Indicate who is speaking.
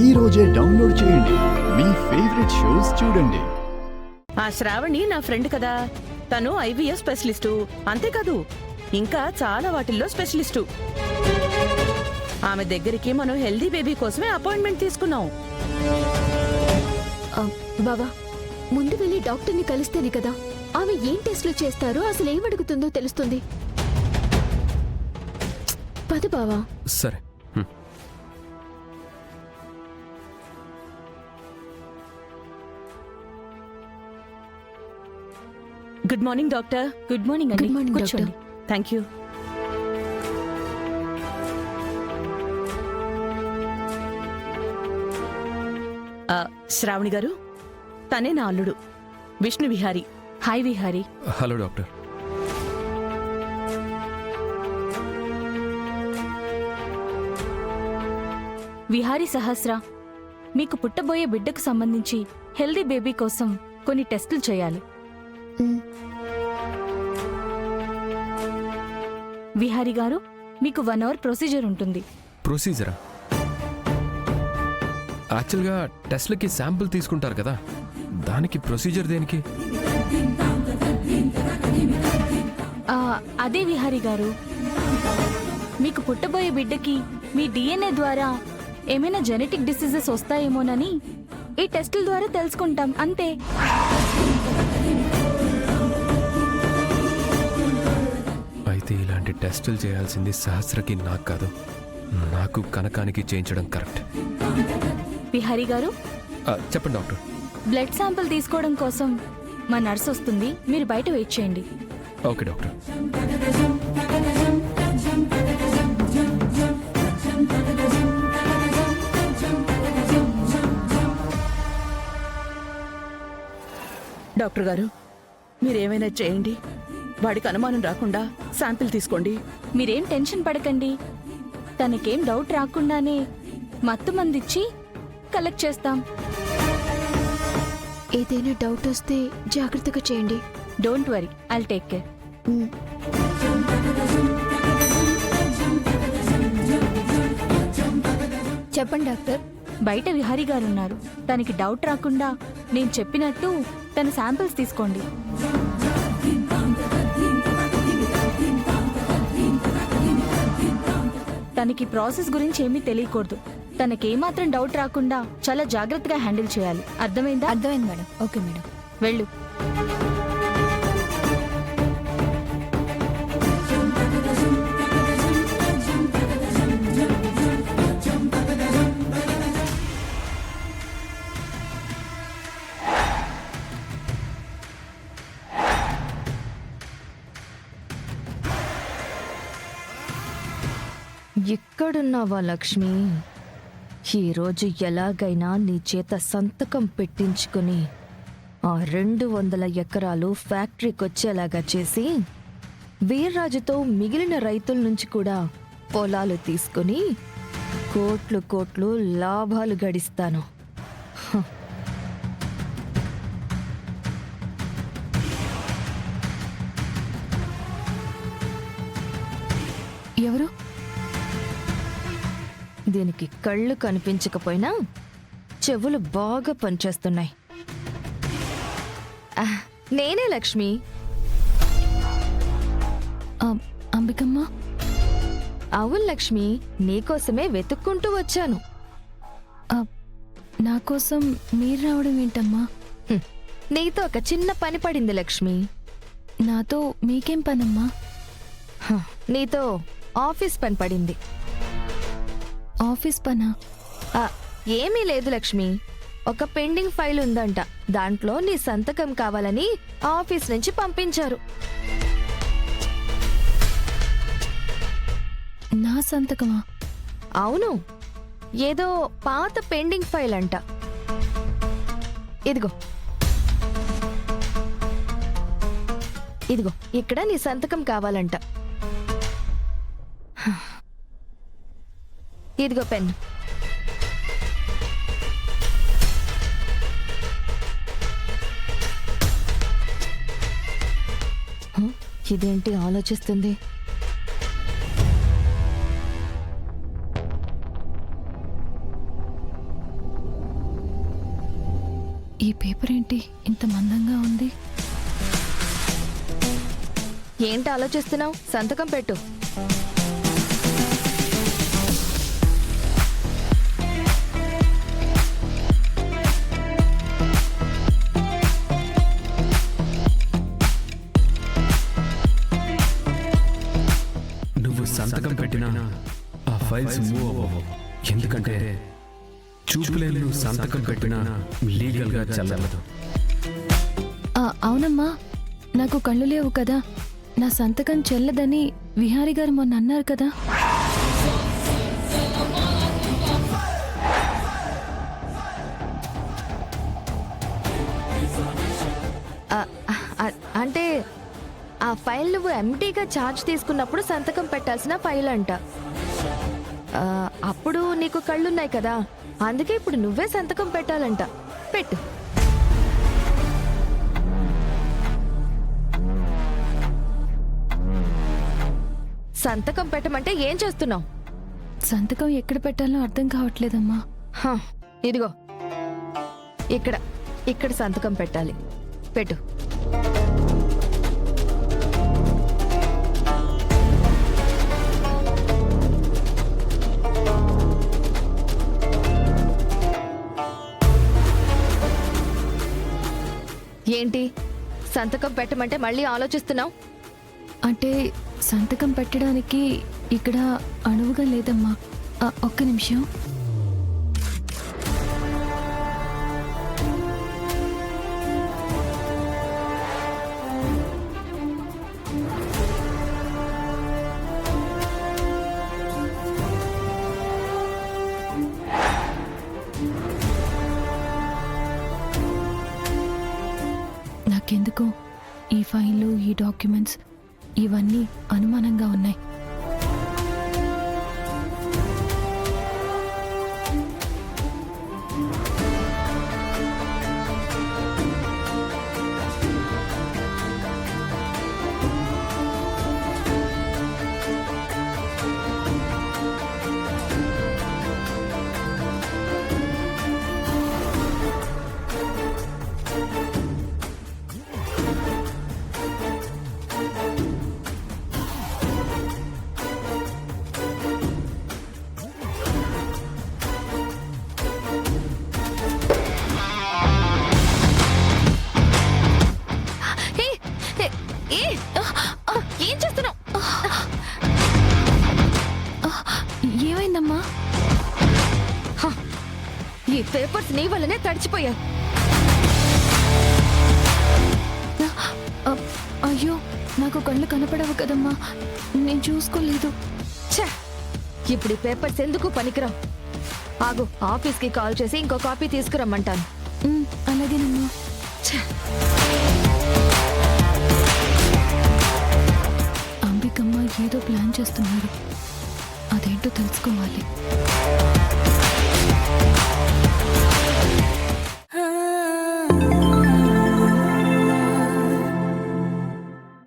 Speaker 1: ఈ రోజే డౌన్లోడ్ చేయండి. మీ ఫేవరెట్ షోస్ చూడండి.
Speaker 2: ఆ శ్రావణి నా ఫ్రెండ్ కదా. తను ఐవీఎఫ్ స్పెషలిస్టు. అంతేకాదు ఇంకా చాలా వాటిల్లో స్పెషలిస్టు. ఆమె దగ్గరికి మనం హెల్దీ బేబీ కోసమే అపాయింట్మెంట్ తీసుకున్నాం.
Speaker 3: బావా, ముందు వెళ్ళి డాక్టర్ని కలిస్తేనే కదా ఆమె ఏం టెస్ట్లు చేస్తారో అసలు ఏం అడుగుతుందో తెలుస్తుంది. పద బావా.
Speaker 4: సరే.
Speaker 2: Good morning doctor.
Speaker 5: Good morning అండి.
Speaker 3: గుడ్ మార్నింగ్
Speaker 5: కూర్చోండి.
Speaker 2: Thank you. శ్రావణి గారు, తనే నా అల్లుడు Vishnu Vihari.
Speaker 5: Hi Vihari.
Speaker 4: Hello doctor.
Speaker 5: Vihari Sahasra, మీకు పుట్టబోయే బిడ్డకు సంబంధించి హెల్దీ బేబీ కోసం కొన్ని టెస్టులు చేయాలి. విహారీ గారు, మీకు 1 అవర్ ప్రొసీజర్ ఉంటుంది.
Speaker 4: ప్రొసీజరా? యాక్చువల్గా టెస్ట్లకి శాంపుల్ తీసుకుంటారు కదా, దానికి ప్రొసీజర్ దేనికి?
Speaker 5: అదే విహారీ గారు, మీకు పుట్టబోయే బిడ్డకి మీ డిఎన్ఏ ద్వారా ఏమైనా జెనెటిక్ డిసీజెస్ వస్తాయేమోనని ఈ టెస్టుల ద్వారా తెలుసుకుంటాం, అంతే.
Speaker 4: అయితే ఇలాంటి టెస్టులు చేయాల్సింది సహస్రకి, నాకు కాదు. నాకు కనకానికి చేయించడం కరెక్ట్.
Speaker 5: విహారీ గారు,
Speaker 4: చెప్పండి డాక్టర్.
Speaker 5: బ్లడ్ శాంపిల్ తీసుకోవడం కోసం మా నర్స్ వస్తుంది, మీరు బయట వెయిట్ చేయండి.
Speaker 4: Okay doctor.
Speaker 2: డాక్టర్ గారు, మీరేమైనా చేయండి. వాడికి అనుమానం రాకుండా శాంపిల్ తీసుకోండి.
Speaker 5: మీరేం టెన్షన్ పడకండి. తనకేం డౌట్ రాకుండానే మత్తు మందిచ్చి కలెక్ట్ చేస్తాం.
Speaker 3: ఏదైనా డౌట్ వస్తే జాగ్రత్తగా చేయండి.
Speaker 5: Don't worry, I'll take care.
Speaker 3: చెప్పండి డాక్టర్.
Speaker 5: బయట విహారీ గారు ఉన్నారు. తనకి డౌట్ రాకుండా నేను చెప్పినట్టు తన శాంపిల్స్ తీసుకోండి. తనకి ప్రాసెస్ గురించి ఏమీ తెలియకూడదు. తనకేమాత్రం డౌట్ రాకుండా చాలా జాగ్రత్తగా హ్యాండిల్ చేయాలి. అర్థమైందా?
Speaker 3: అర్థమైంది మేడం. Okay madam.
Speaker 5: వెళ్ళు.
Speaker 6: ఎక్కడున్నావా లక్ష్మి? ఈరోజు ఎలాగైనా నీ చేత సంతకం పెట్టించుకుని ఆ 200 ఎకరాలు ఫ్యాక్టరీకొచ్చేలాగా చేసి వీర్రాజుతో మిగిలిన రైతుల నుంచి కూడా పొలాలు తీసుకుని కోట్లు కోట్లు లాభాలు గడిస్తాను.
Speaker 3: ఎవరు?
Speaker 6: దీనికి కళ్ళు కనిపించకపోయినా చెవులు బాగా పనిచేస్తున్నాయి. నేనే లక్ష్మి.
Speaker 3: అంబికమ్మ?
Speaker 6: అవును లక్ష్మి, నీకోసమే వెతుక్కుంటూ వచ్చాను.
Speaker 3: నా కోసం మీరు రావడం ఏంటమ్మా?
Speaker 6: నీతో ఒక చిన్న పని పడింది లక్ష్మి.
Speaker 3: నాతో మీకేం పనమ్మా?
Speaker 6: నీతో ఆఫీస్ పని పడింది.
Speaker 3: ఆఫీస్ పనా?
Speaker 6: ఏమీ లేదు లక్ష్మి, ఒక పెండింగ్ ఫైల్ ఉందంట. దాంట్లో నీ సంతకం కావాలని ఆఫీస్ నుంచి పంపించారు.
Speaker 3: నా సంతకమా?
Speaker 6: అవును, ఏదో పాత పెండింగ్ ఫైల్ అంట. ఇదిగో ఇదిగో ఇక్కడ నీ సంతకం కావాలంట. ఇదిగో పెన్. ఇదేంటి ఆలోచిస్తుంది?
Speaker 5: ఈ పేపర్ ఏంటి ఇంత మందంగా ఉంది?
Speaker 6: ఏంటి ఆలోచిస్తున్నావు? సంతకం పెట్టు.
Speaker 4: నువ్వు సంతకం పెట్టినా ఆ ఫైల్స్ మూవ్ అవ్వవు. ఎందుకంటే చూపులేని నువ్వు సంతకం పెట్టినా లీగల్గా చెల్లదు.
Speaker 5: అవునమ్మా, నాకు కళ్ళు లేవు కదా, నా సంతకం చెల్లదని విహారీ గారు మొన్న అన్నారు కదా.
Speaker 6: అంటే ఆ ఫైల్ నువ్వు ఎంటీగా ఛార్జ్ తీసుకున్నప్పుడు సంతకం పెట్టాల్సిన ఫైల్ అంట. అప్పుడు నీకు కళ్ళున్నాయి కదా, అందుకే ఇప్పుడు నువ్వే సంతకం పెట్టాలంట. పెట్టు. సంతకం పెట్టమంటే ఏం చేస్తున్నావు?
Speaker 5: సంతకం ఎక్కడ పెట్టాలో అర్థం కావట్లేదమ్మా.
Speaker 6: ఇదిగో ఇక్కడ ఇక్కడ సంతకం పెట్టాలి. పెట్టు. ఏంటి సంతకం పెట్టమంటే మళ్ళీ ఆలోచిస్తున్నావు?
Speaker 5: అంటే సంతకం పెట్టడానికి ఇక్కడ అణువుగా లేదమ్మా. ఒక్క నిమిషం. నాకెందుకో ఈ ఫైళ్ళు, ఈ డాక్యుమెంట్స్ ఇవన్నీ అనుమానంగా ఉన్నాయి.
Speaker 6: ఏం చేస్తున్నావు?
Speaker 5: ఏమైందమ్మా?
Speaker 6: ఈ పేపర్స్ నీ వల్లనే తడిచిపోయాయి.
Speaker 5: అయ్యో, నాకు కళ్ళు కనపడవు కదమ్మా, నేను చూసుకోలేదు.
Speaker 6: ఛే, ఇప్పుడు ఈ పేపర్స్ ఎందుకు పనికిరావు. ఆగు, ఆఫీస్కి కాల్ చేసి ఇంకో కాపీ తీసుకురమ్మంటాను.
Speaker 5: అలాగేనమ్మా. అంబికమ్మ ఏదో ప్లాన్ చేస్తున్నారు, అదేంటో తెలుసుకోవాలి.